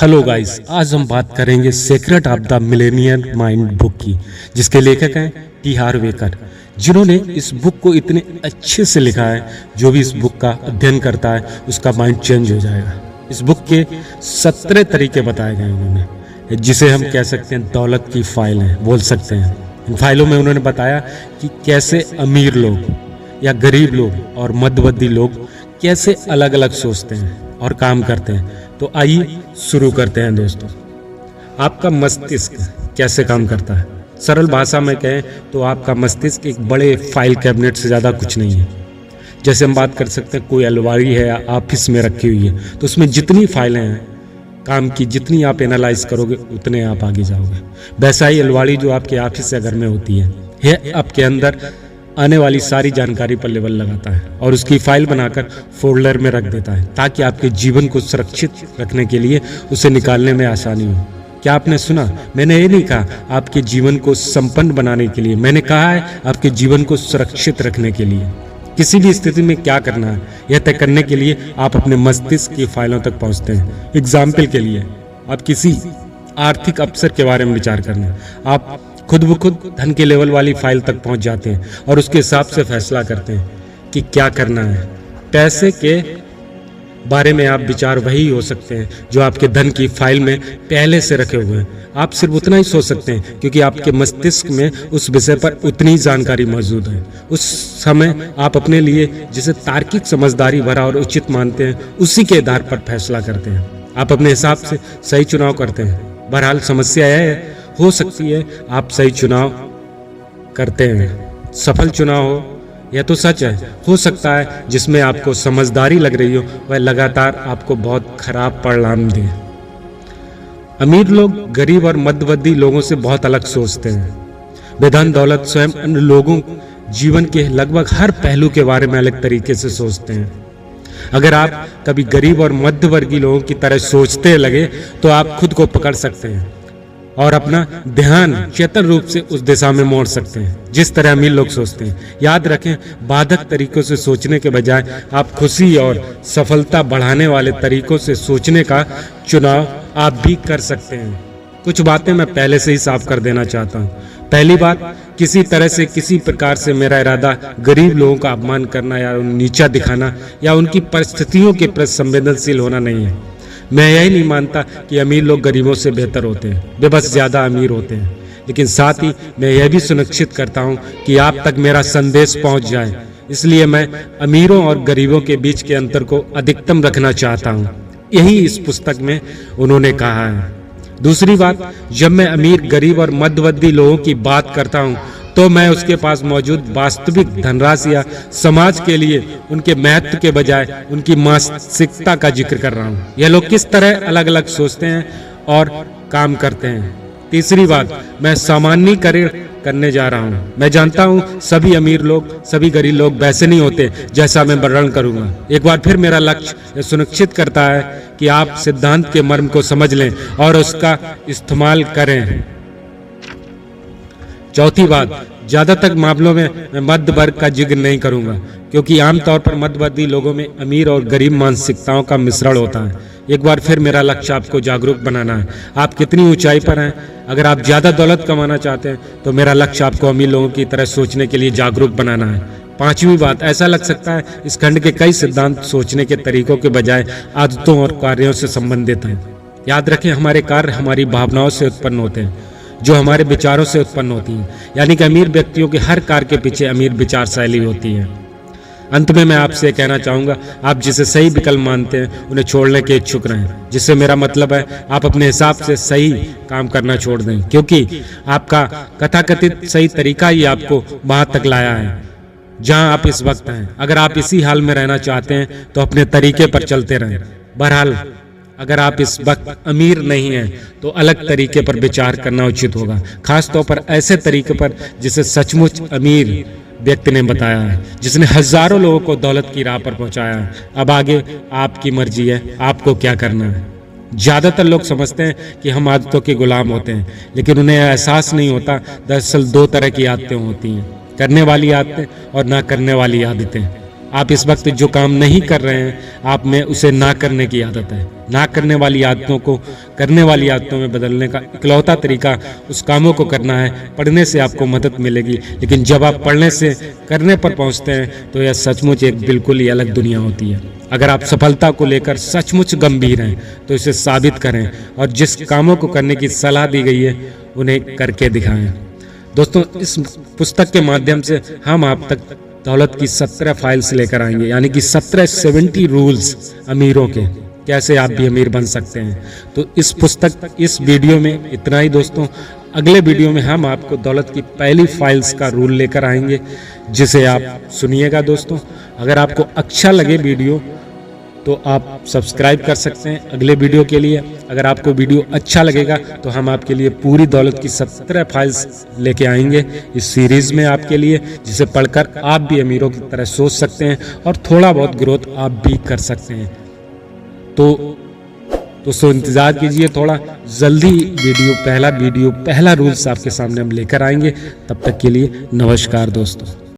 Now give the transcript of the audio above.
Hello guys, आज हम बात करेंगे secret of the millennial mind book की, जिसके लेखक हैं टी हार्वेकर, जिन्होंने इस बुक को इतने अच्छे से लिखा है। जो भी इस बुक का अध्ययन करता है उसका माइंड चेंज हो जाएगा। इस बुक के 17 तरीके बताए गए उन्होंने, जिसे हम कह सकते हैं दौलत की फाइल है, बोल सकते हैं। इन फाइलों में उन्होंने बताया कि कैसे अमीर लोग या गरीब लोग और मध्यवर्ती लोग कैसे अलग अलग सोचते हैं और काम करते हैं। तो आइए शुरू करते हैं दोस्तों। आपका मस्तिष्क कैसे काम करता है? सरल भाषा में कहें तो आपका मस्तिष्क एक बड़े फाइल कैबिनेट से ज़्यादा कुछ नहीं है। जैसे हम बात कर सकते हैं कोई अलमारी है या ऑफिस में रखी हुई है, तो उसमें जितनी फाइलें हैं काम की, जितनी आप एनालाइज करोगे उतने आप आगे जाओगे। वैसा ही अलमारी जो आपके ऑफिस या घर में होती है, यह आपके अंदर आने वाली सारी जानकारी पर लेबल लगाता है और उसकी फाइल बनाकर फोल्डर में रख देता है, ताकि आपके जीवन को सुरक्षित रखने के लिए उसे निकालने में आसानी हो। क्या आपने सुना? मैंने ये नहीं कहा आपके जीवन को संपन्न बनाने के लिए, मैंने कहा है आपके जीवन को सुरक्षित रखने के लिए। किसी भी स्थिति में क्या करना है यह तय करने के लिए आप अपने मस्तिष्क की फाइलों तक पहुंचते हैं। एग्जाम्पल के लिए, आप किसी आर्थिक अवसर के बारे में विचार करना, आप खुद ब खुद धन के लेवल वाली फाइल तक पहुंच जाते हैं और उसके हिसाब से फैसला करते हैं कि क्या करना है। पैसे के बारे में आप विचार वही हो सकते हैं जो आपके धन की फाइल में पहले से रखे हुए हैं। आप सिर्फ उतना ही सोच सकते हैं क्योंकि आपके मस्तिष्क में उस विषय पर उतनी जानकारी मौजूद है। उस समय आप अपने लिए जिसे तार्किक, समझदारी भरा और उचित मानते हैं, उसी के आधार पर फैसला करते हैं। आप अपने हिसाब से सही चुनाव करते हैं। बहरहाल समस्या यह है, हो सकती है आप सही चुनाव करते हैं, सफल चुनाव हो, यह तो सच है। हो सकता है जिसमें आपको समझदारी लग रही हो वह लगातार आपको बहुत खराब परिणाम दे। अमीर लोग गरीब और मध्यवर्ती लोगों से बहुत अलग सोचते हैं। वे धन दौलत स्वयं अन्य लोगों जीवन के लगभग हर पहलू के बारे में अलग तरीके से सोचते हैं। अगर आप कभी गरीब और मध्यवर्गीय लोगों की तरह सोचते लगे तो आप खुद को पकड़ सकते हैं और अपना ध्यान चेतन रूप से उस दिशा में मोड़ सकते हैं जिस तरह अमीर लोग सोचते हैं। याद रखें, बाधक तरीकों से सोचने के बजाय आप खुशी और सफलता बढ़ाने वाले तरीकों से सोचने का चुनाव आप भी कर सकते हैं। कुछ बातें मैं पहले से ही साफ कर देना चाहता हूँ। पहली बात, किसी तरह से किसी प्रकार से मेरा इरादा गरीब लोगों का अपमान करना या उन्हें नीचा दिखाना या उनकी परिस्थितियों के प्रति संवेदनशील होना नहीं है। मैं यही नहीं मानता कि अमीर लोग गरीबों से बेहतर होते हैं, वे बस ज़्यादा अमीर होते हैं। लेकिन साथ ही मैं यह भी सुनिश्चित करता हूं कि आप तक मेरा संदेश पहुंच जाए। इसलिए मैं अमीरों और गरीबों के बीच के अंतर को अधिकतम रखना चाहता हूं। यही इस पुस्तक में उन्होंने कहा है। दूसरी बात, जब मैं अमीर, गरीब और मध्यवर्ती लोगों की बात करता हूं तो मैं उसके पास मौजूद वास्तविक धनराशि या समाज के लिए उनके महत्व के बजाय उनकी मानसिकता का जिक्र कर रहा हूँ। यह लोग किस तरह अलग अलग सोचते हैं और काम करते हैं। तीसरी बात, मैं सामान्यीकरण करने जा रहा हूँ। मैं जानता हूँ सभी अमीर लोग, सभी गरीब लोग वैसे नहीं होते जैसा मैं वर्णन करूँगा। एक बार फिर मेरा लक्ष्य यह सुनिश्चित करता है कि आप सिद्धांत के मर्म को समझ लें और उसका इस्तेमाल करें। चौथी बात, ज़्यादातर मामलों में मैं मध्य वर्ग का जिक्र नहीं करूंगा, क्योंकि आमतौर पर मध्यवर्ती लोगों में अमीर और गरीब मानसिकताओं का मिश्रण होता है। एक बार फिर मेरा लक्ष्य आपको जागरूक बनाना है। आप कितनी ऊंचाई पर हैं? अगर आप ज़्यादा दौलत कमाना चाहते हैं तो मेरा लक्ष्य आपको अमीर लोगों की तरह सोचने के लिए जागरूक बनाना है। पांचवी बात, ऐसा लग सकता है इस खंड के कई सिद्धांत सोचने के तरीकों के बजाय आदतों और कार्यों से संबंधित हैं। याद रखें, हमारे कार्य हमारी भावनाओं से उत्पन्न होते हैं जो हमारे विचारों से उत्पन्न होती हैं। यानी कि अमीर व्यक्तियों के हर कार्य के पीछे अमीर विचार शैली होती है। अंत में मैं आपसे कहना चाहूँगा, आप जिसे सही विकल्प मानते हैं उन्हें छोड़ने के इच्छुक रहें। जिससे मेरा मतलब है आप अपने हिसाब से सही काम करना छोड़ दें, क्योंकि आपका कथाकथित सही तरीका ही आपको वहाँ तक लाया है जहाँ आप इस वक्त हैं। अगर आप इसी हाल में रहना चाहते हैं तो अपने तरीके पर चलते रहें। बहरहाल अगर आप इस वक्त अमीर नहीं हैं तो अलग तरीके पर विचार करना उचित होगा, खास तौर पर ऐसे तरीके पर जिसे सचमुच अमीर व्यक्ति ने बताया है, जिसने हजारों लोगों को दौलत की राह पर पहुंचाया है। अब आगे आपकी मर्जी है, आपको क्या करना है। ज़्यादातर लोग समझते हैं कि हम आदतों के गुलाम होते हैं, लेकिन उन्हें एहसास नहीं होता दरअसल दो तरह की आदतें होती हैं, करने वाली आदतें और ना करने वाली आदतें। आप इस वक्त जो काम नहीं कर रहे हैं, आप में उसे ना करने की आदत है। ना करने वाली आदतों को करने वाली आदतों में बदलने का इकलौता तरीका उस कामों को करना है। पढ़ने से आपको मदद मिलेगी, लेकिन जब आप पढ़ने से करने पर पहुंचते हैं तो यह सचमुच एक बिल्कुल ही अलग दुनिया होती है। अगर आप सफलता को लेकर सचमुच गंभीर हैं तो इसे साबित करें और जिस कामों को करने की सलाह दी गई है उन्हें करके दिखाएं। दोस्तों, इस पुस्तक के माध्यम से हम आप तक दौलत की 17 फाइल्स लेकर आएंगे, यानी कि 70 रूल्स अमीरों के, कैसे आप भी अमीर बन सकते हैं। तो इस वीडियो में इतना ही दोस्तों। अगले वीडियो में हम आपको दौलत की पहली फाइल्स का रूल लेकर आएंगे, जिसे आप सुनिएगा दोस्तों। अगर आपको अच्छा लगे वीडियो तो आप सब्सक्राइब कर सकते हैं अगले वीडियो के लिए। अगर आपको वीडियो अच्छा लगेगा तो हम आपके लिए पूरी दौलत की 17 फाइल्स लेके आएंगे इस सीरीज़ में आपके लिए, जिसे पढ़कर आप भी अमीरों की तरह सोच सकते हैं और थोड़ा बहुत ग्रोथ आप भी कर सकते हैं। तो दोस्तों इंतज़ार कीजिए, थोड़ा जल्दी पहला रूल्स आपके सामने हम लेकर आएंगे। तब तक के लिए नमस्कार दोस्तों।